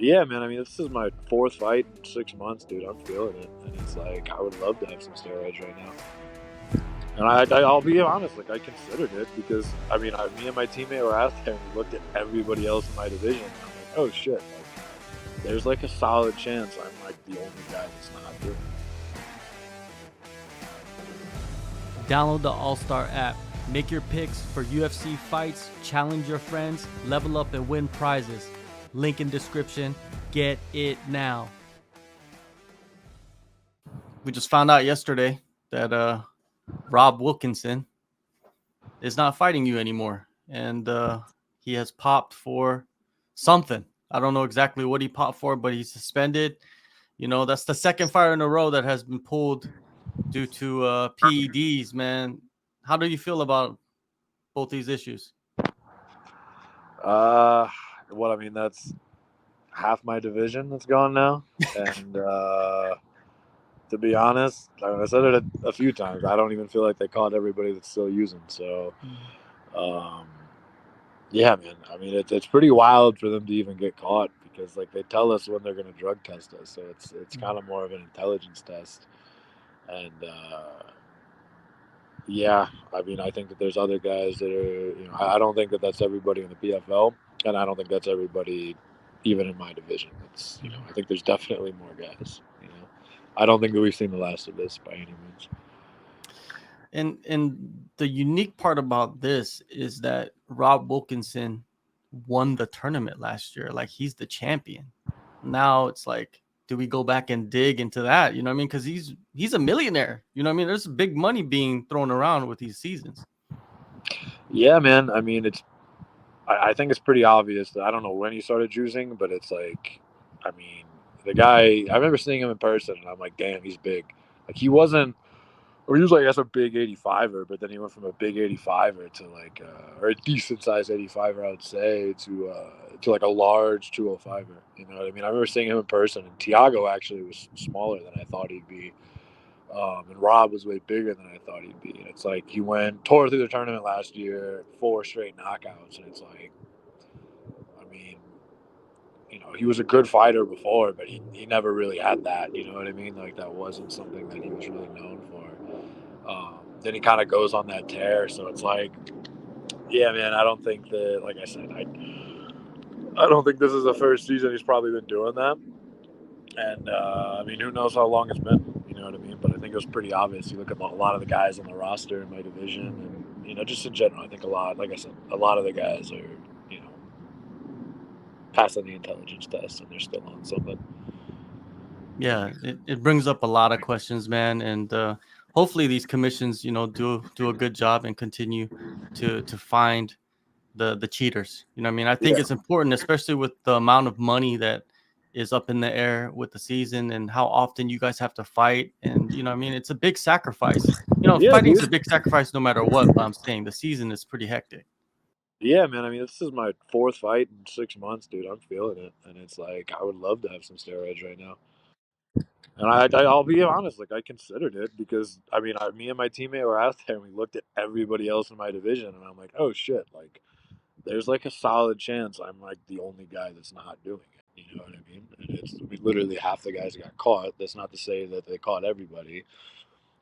Yeah, man. I mean, this is my fourth fight in 6 months, dude. I'm feeling it, and it's like I would love to have some steroids right now. And I'll be honest, like I considered it because me and my teammate were out there and we looked at everybody else in my division. And I'm like, oh shit, like there's like a solid chance I'm like the only guy that's not doing it. Download the AllStar app. Make your picks for UFC fights, challenge your friends, level up and win prizes. Link in description. Get it now. We just found out yesterday that Rob Wilkinson is not fighting you anymore. And he has popped for something. I don't know exactly what he popped for, but he's suspended. You know, that's the second fight in a row that has been pulled due to PEDs, man. How do you feel about both these issues? Well, I mean, that's half my division that's gone now. And to be honest, I said it a few times. I don't even feel like they caught everybody that's still using. So, yeah, man. I mean, it's pretty wild for them to even get caught because like they tell us when they're going to drug test us. So it's kind of more of an intelligence test. And yeah, I mean, I think that there's other guys that are, I don't think that that's everybody in the PFL, and I don't think that's everybody even in my division. It's, I think there's definitely more guys. I don't think that we've seen the last of this by any means. And the unique part about this is that Rob Wilkinson won the tournament last year. Like, he's the champion. Now it's like, do we go back and dig into that? You know what I mean? Because he's a millionaire. You know what I mean? There's big money being thrown around with these seasons. Yeah, man. I mean, I think it's pretty obvious that I don't know when he started juicing, but it's like, I mean, the guy, I remember seeing him in person, and I'm like, damn, he's big. Like, he wasn't, or he was like, that's a big 85er, but then he went from a big 85er to like, or a decent sized 85er, I would say, to like a large 205er. You know what I mean? I remember seeing him in person, and Tiago actually was smaller than I thought he'd be. And Rob was way bigger than I thought he'd be. And it's like he tore through the tournament last year, 4 straight knockouts. And it's like, I mean, he was a good fighter before, but he never really had that. You know what I mean? Like that wasn't something that he was really known for. Then he kind of goes on that tear. So it's like, yeah, man, I don't think that, like I said, I don't think this is the first season he's probably been doing that. And I mean, who knows how long it's been? You know what I mean? But I think it was pretty obvious. You look at a lot of the guys on the roster in my division, and just in general, I think like I said, a lot of the guys are passing the intelligence test, and they're still on something. Yeah, it brings up a lot of questions, man, and hopefully these commissions, do a good job and continue to find the cheaters. You know what I mean? I think it's important, especially with the amount of money that is up in the air with the season and how often you guys have to fight. And, you know what I mean? It's a big sacrifice. Fighting's a big sacrifice no matter what, but I'm saying the season is pretty hectic. Yeah, man. I mean, this is my fourth fight in 6 months, dude. I'm feeling it, and it's like I would love to have some steroids right now. And I'll be honest, like I considered it because me and my teammate were out there and we looked at everybody else in my division, and I'm like, oh shit, like there's like a solid chance I'm like the only guy that's not doing it. You know what I mean? And literally half the guys got caught. That's not to say that they caught everybody,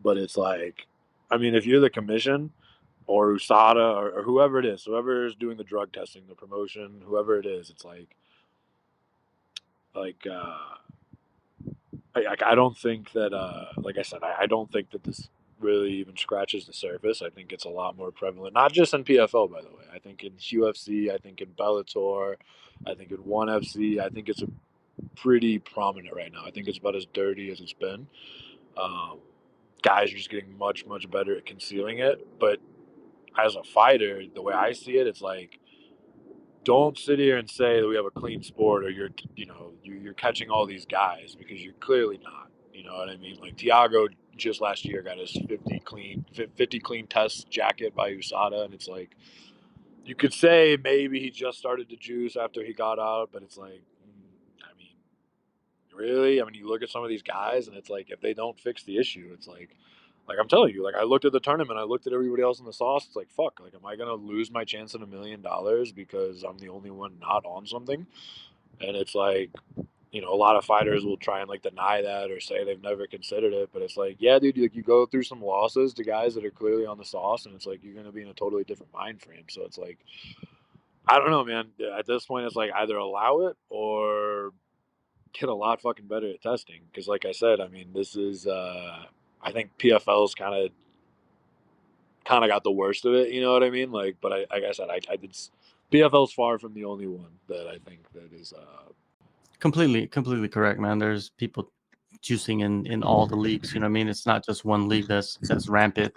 but it's like, I mean, if you're the commission or USADA or whoever it is, whoever is doing the drug testing, the promotion, whoever it is, it's like I don't think that, like I said, I don't think that this really even scratches the surface. I think it's a lot more prevalent, not just in PFL, by the way. I think in UFC, I think in Bellator, I think in ONE FC, I think it's pretty prominent right now. I think it's about as dirty as it's been. Guys are just getting much, much better at concealing it. But as a fighter, the way I see it, it's like, don't sit here and say that we have a clean sport or you're catching all these guys because you're clearly not. You know what I mean? Like Tiago just last year got his 50 clean test jacket by USADA, and it's like you could say maybe he just started to juice after he got out, but it's like, I mean, really? I mean, you look at some of these guys, and it's like if they don't fix the issue, it's like I'm telling you, like I looked at the tournament, I looked at everybody else in the sauce. It's like, fuck, like am I gonna lose my chance at $1 million because I'm the only one not on something? And it's like, a lot of fighters will try and like deny that or say they've never considered it, but it's like, yeah, dude, like you go through some losses to guys that are clearly on the sauce, and it's like you're gonna be in a totally different mind frame. So it's like, I don't know, man. At this point, it's like either allow it or get a lot fucking better at testing. Because, like I said, I mean, this is, I think PFL's kind of got the worst of it. You know what I mean? Like, but like I said, I did. PFL's far from the only one that I think that is. Completely correct, man. There's people juicing in all the leagues. You know what I mean? It's not just one league that's rampant.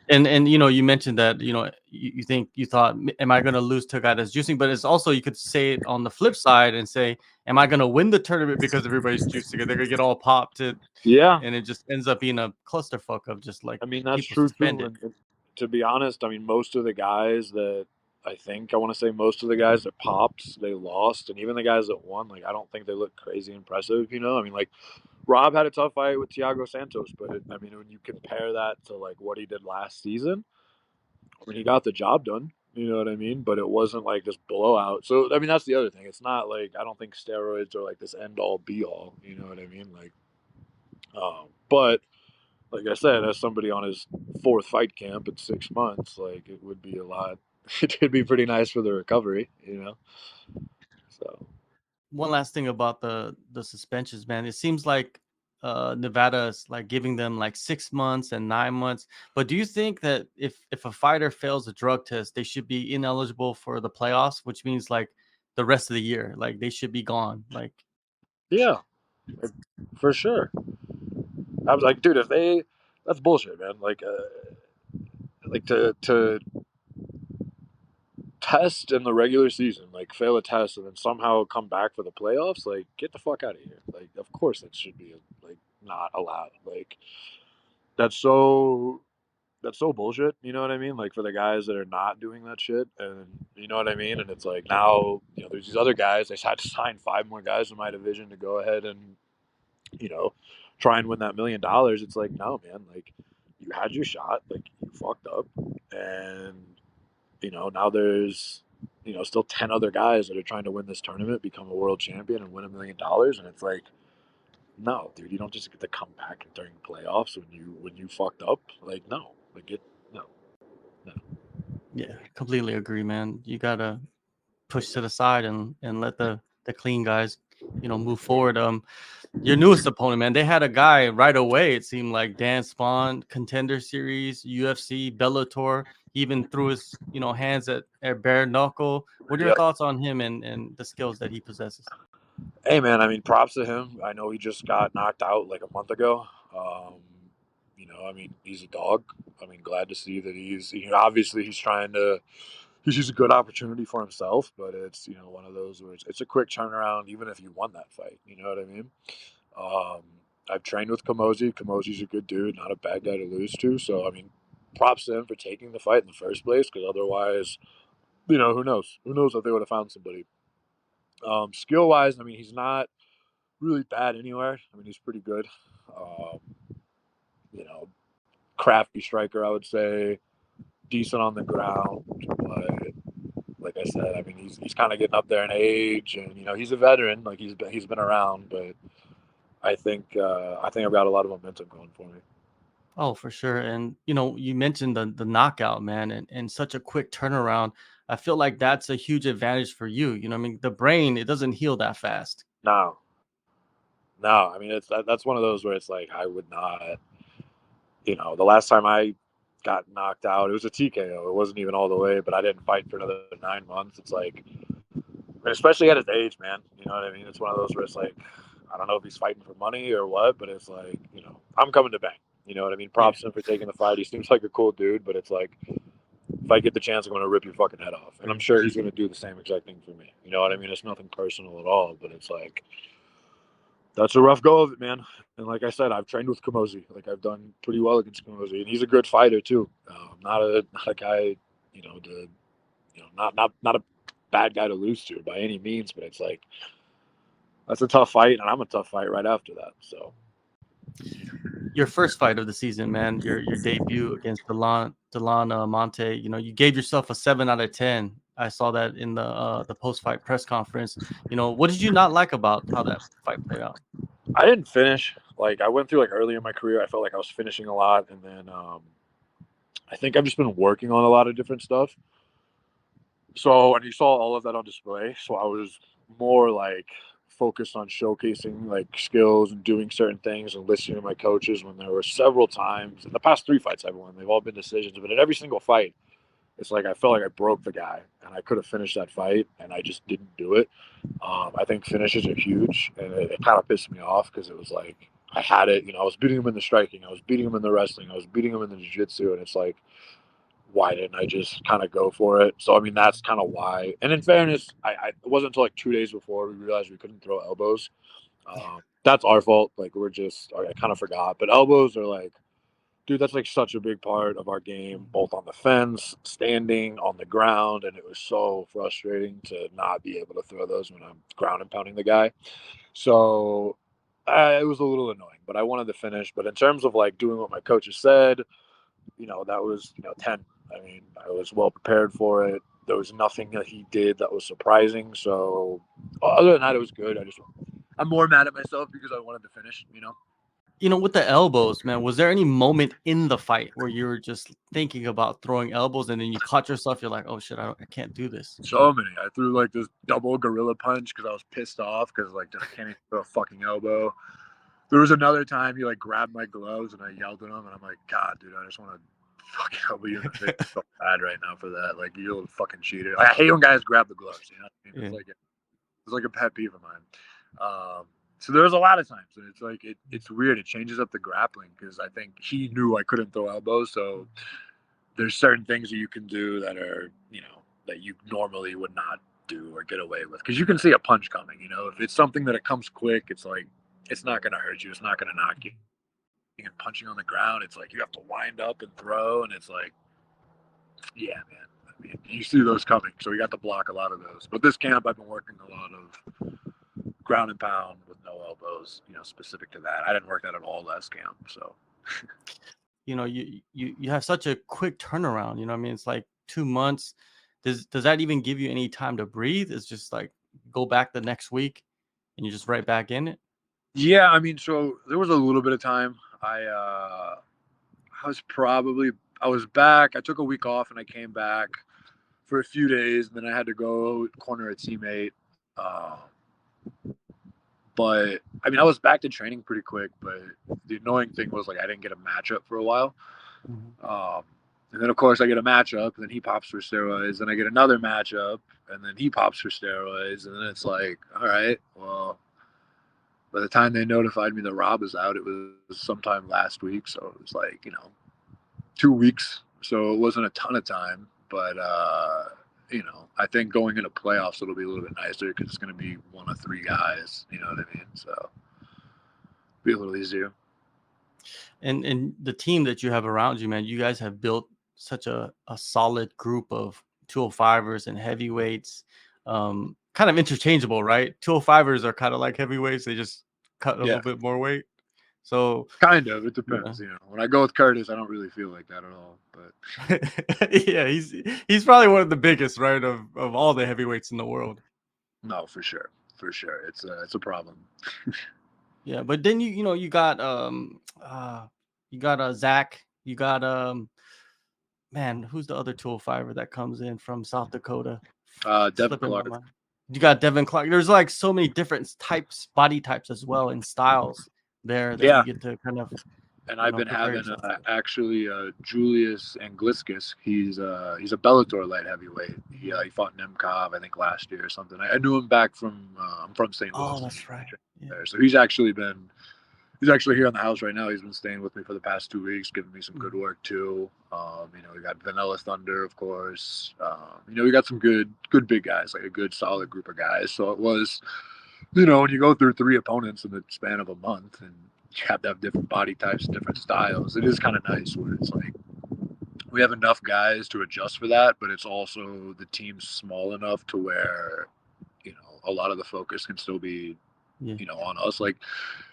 And you mentioned that you thought, am I going to lose to a guy that's juicing? But it's also, you could say it on the flip side and say, am I going to win the tournament because everybody's juicing and they're going to get all popped? Yeah, And it just ends up being a clusterfuck of just like I mean that's people true too. suspended. And to be honest, I mean most of the guys that I want to say most of the guys that popped, they lost, and even the guys that won, like I don't think they look crazy impressive. I mean, like Rob had a tough fight with Thiago Santos, but I mean, when you compare that to like what he did last season, I mean, he got the job done. You know what I mean? But it wasn't like this blowout. So I mean, that's the other thing. It's not like I don't think steroids are like this end all be all. You know what I mean? Like, but like I said, as somebody on his fourth fight camp in 6 months, like it would be a lot. It would be pretty nice for the recovery. So One last thing about the suspensions, man. It seems like Nevada is like giving them like 6 months and 9 months. But do you think that if a fighter fails a drug test, they should be ineligible for the playoffs, which means like the rest of the year, like they should be gone? Like, yeah, like, for sure. I was like, dude, if they, that's bullshit, man. Like to test in the regular season, like fail a test and then somehow come back for the playoffs, like get the fuck out of here. Like, of course that should be like not allowed. Like that's so that's so bullshit. You know what I mean? Like for the guys that are not doing that shit, and you know what I mean. And it's like now there's these other guys. They had to sign five more guys in my division to go ahead and you know try and win that $1 million. It's like no, man. Like you had your shot. Like you fucked up, and now there's still 10 other guys that are trying to win this tournament, become a world champion, and win $1 million. And it's like, no, dude, you don't just get to come back during playoffs when you fucked up. Like, no, like it, no, no. yeah, completely agree, man. You gotta push to the side and let the clean guys, move forward. Your newest opponent, man, they had a guy right away. It seemed like Dan Spohn, Contender Series, UFC, Bellator. He even threw his, hands at bare knuckle. What are your Yep. thoughts on him and the skills that he possesses? Hey, man, I mean, props to him. I know he just got knocked out like a month ago. I mean, he's a dog. I mean, glad to see that obviously he's trying to. He's a good opportunity for himself, but it's one of those where it's a quick turnaround, even if you won that fight. You know what I mean? Um, I've trained with Kamosi. Kamosi's a good dude, not a bad guy to lose to. So I mean, props to him for taking the fight in the first place, because otherwise, who knows? Who knows if they would have found somebody. Skill wise, I mean, he's not really bad anywhere. I mean, he's pretty good. Um, you know, crafty striker, I would say. Decent on the ground, but like I said, I mean, he's kind of getting up there in age, and he's a veteran. Like he's been around, but I think I've got a lot of momentum going for me. Oh, for sure. And you mentioned the knockout, man, and such a quick turnaround. I feel like that's a huge advantage for you. I mean, the brain, it doesn't heal that fast. No, no, I mean that's one of those where it's like I would not. The last time I got knocked out, it was a TKO. It wasn't even all the way, but I didn't fight for another 9 months. It's like, especially at his age, man. You know what I mean? It's one of those where it's like, I don't know if he's fighting for money or what, but it's like, I'm coming to bang. You know what I mean? Yeah. Props to him for taking the fight. He seems like a cool dude, but it's like, if I get the chance, I'm going to rip your fucking head off. And I'm sure he's going to do the same exact thing for me. You know what I mean? It's nothing personal at all, but it's like, that's a rough go of it, man. And like I said, I've trained with Kamosi. Like I've done pretty well against Kamosi, and he's a good fighter too. Not a guy, not a bad guy to lose to by any means. But it's like that's a tough fight, and I'm a tough fight right after that. So Your first fight of the season, man, your debut against Delon Monte, you gave yourself a 7 out of 10. I saw that in the post-fight press conference. What did you not like about how that fight played out? I didn't finish. Like I went through like early in my career, I felt like I was finishing a lot, and then I think I've just been working on a lot of different stuff. So, and you saw all of that on display. So I was more like focused on showcasing like skills and doing certain things and listening to my coaches when there were several times in the past 3 fights I've won. They've all been decisions, but in every single fight, it's like I felt like I broke the guy and I could have finished that fight and I just didn't do it. I think finishes are huge, and it kind of pissed me off because it was like I had it. I was beating him in the striking, I was beating him in the wrestling, I was beating him in the jiu-jitsu, and it's like, why didn't I just kind of go for it? So I mean, that's kind of why. And in fairness, it wasn't until like 2 days before we realized we couldn't throw elbows. That's our fault. Like I kind of forgot, but elbows are like, dude, that's like such a big part of our game, both on the fence, standing on the ground, and it was so frustrating to not be able to throw those when I'm ground and pounding the guy. So it was a little annoying, but I wanted to finish. But in terms of like doing what my coaches said, that was 10. I mean, I was well prepared for it. There was nothing that he did that was surprising. So other than that, it was good. I'm more mad at myself because I wanted to finish. With the elbows, man, was there any moment in the fight where you were just thinking about throwing elbows and then you caught yourself? You're like, oh shit, I can't do this. So many. I threw like this double gorilla punch because I was pissed off because like I can't even throw a fucking elbow. There was another time he like grabbed my gloves and I yelled at him and I'm like, God, dude, I just want to fucking elbow you in the face so bad right now for that. Like, you little fucking cheater. Like, I hate when guys grab the gloves. You know what I mean? Yeah. It's like a pet peeve of mine. So there was a lot of times, and it's like it's weird. It changes up the grappling because I think he knew I couldn't throw elbows, so there's certain things that you can do that are that you normally would not do or get away with because you can see a punch coming. If it's something that it comes quick, it's like it's not going to hurt you. It's not going to knock you. And punching on the ground, it's like you have to wind up and throw, and it's like, yeah, man. I mean, you see those coming, so we got to block a lot of those. But this camp, I've been working a lot of ground and pound with no elbows, specific to that. I didn't work that at all last camp, so. You have such a quick turnaround. I mean, it's like 2 months. Does that even give you any time to breathe? It's just like go back the next week and you're just right back in it. Yeah, I mean, so there was a little bit of time. I was back. I took a week off and I came back for a few days, and then I had to go corner a teammate. But I mean, I was back to training pretty quick. But the annoying thing was like I didn't get a matchup for a while. And then of course I get a matchup, and then he pops for steroids, and I get another matchup, and then he pops for steroids, and then it's like, all right, well, by the time they notified me that Rob was out, it was sometime last week, so it was like 2 weeks, so it wasn't a ton of time, but I think going into playoffs it'll be a little bit nicer because it's going to be one of 3 guys, you know what I mean? So be a little easier. And the team that you have around you, man, you guys have built such a solid group of 205ers and heavyweights. Kind of interchangeable, right? 205ers are kind of like heavyweights. They just cut a little bit more weight. So kind of, it depends. When I go with Curtis, I don't really feel like that at all. But yeah, he's probably one of the biggest, right, of all the heavyweights in the world. No, for sure, it's a problem. Yeah, but then you got Zach, you got man, who's the other 205er that comes in from South Dakota? Devin Clark. You got Devin Clark. There's like so many different body types as well, and styles there that you get to kind of. And I've been having actually Julius Angliscus. He's a Bellator light heavyweight. He fought in MCOV, I think, last year or something. I knew him back from I'm from St. Louis. Oh, that's right. Yeah. So he's actually here in the house right now. He's been staying with me for the past 2 weeks, giving me some good work too. We got Vanilla Thunder, of course. We got some good big guys, like a good solid group of guys. So it was, when you go through 3 opponents in the span of a month and you have to have different body types, different styles, it is kind of nice where it's like we have enough guys to adjust for that, but it's also the team's small enough to where, a lot of the focus can still be Yeah. on us. Like,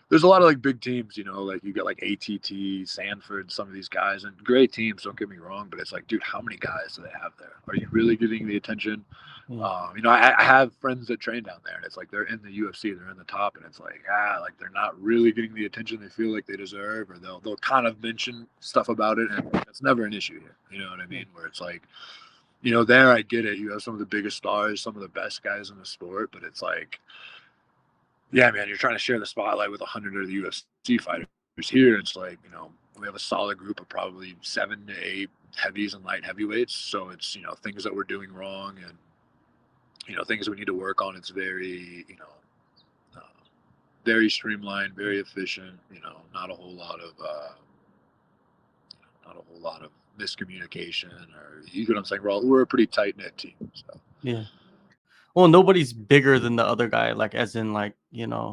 there's a lot of like big teams, like you get like ATT, Sanford, some of these guys, and great teams. Don't get me wrong, but it's like, dude, how many guys do they have there? Are you really getting the attention? Yeah. I have friends that train down there, and it's like they're in the UFC, they're in the top, and it's like like they're not really getting the attention they feel like they deserve, or they'll kind of mention stuff about it, and it's never an issue here. You know what I mean? Where it's like, there I get it. You have some of the biggest stars, some of the best guys in the sport, but it's like, yeah, man, you're trying to share the spotlight with 100 of the UFC fighters. Here, it's like, we have a solid group of probably 7 to 8 heavies and light heavyweights. So it's, things that we're doing wrong and, things we need to work on. It's very, very streamlined, very efficient, not a whole lot of, miscommunication, or you know what I'm saying? We're a pretty tight knit team. So. Yeah. Well, nobody's bigger than the other guy, like as in like,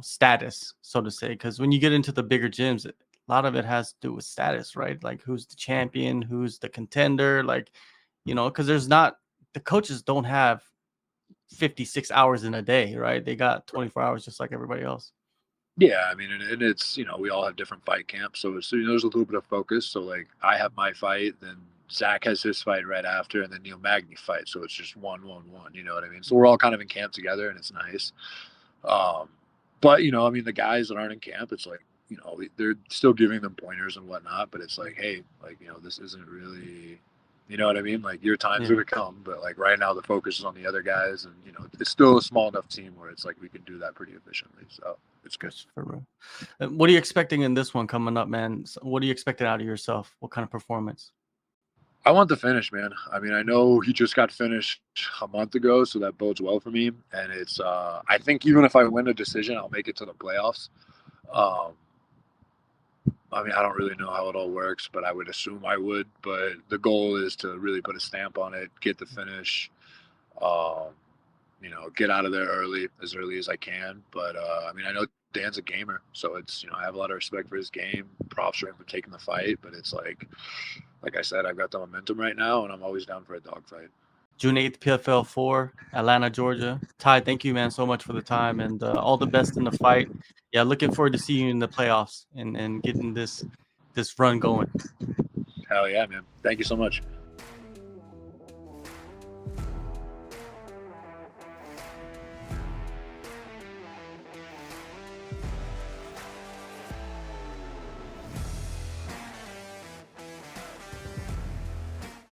status, so to say. Because when you get into the bigger gyms, a lot of it has to do with status, right? Like who's the champion, who's the contender, like, because the coaches don't have 56 hours in a day, right? They got 24 hours just like everybody else. Yeah, I mean, and it's, we all have different fight camps, so it's, there's a little bit of focus. So like, I have my fight, then Zach has his fight right after, and then Neil Magny fight. So it's just one. You know what I mean? So we're all kind of in camp together, and it's nice. But I mean, the guys that aren't in camp, it's like, they're still giving them pointers and whatnot. But it's like, hey, like, this isn't really. You know what I mean? Like, your time's going to come, but like right now the focus is on the other guys, and it's still a small enough team where it's like we can do that pretty efficiently. So it's good. For real. What are you expecting in this one coming up, man? What are you expecting out of yourself? What kind of performance? I want the finish, man. I mean, I know he just got finished a month ago, so that bodes well for me. And it's, I think even if I win a decision, I'll make it to the playoffs. I mean, I don't really know how it all works, but I would assume I would. But the goal is to really put a stamp on it, get the finish, get out of there as early as I can. But I mean, I know Dan's a gamer, so it's, I have a lot of respect for his game. Props for him for taking the fight, but it's like I said, I've got the momentum right now, and I'm always down for a dogfight. June 8th, PFL 4, Atlanta, Georgia. Ty, thank you, man, so much for the time, and all the best in the fight. Yeah, looking forward to seeing you in the playoffs and getting this run going. Hell yeah, man. Thank you so much.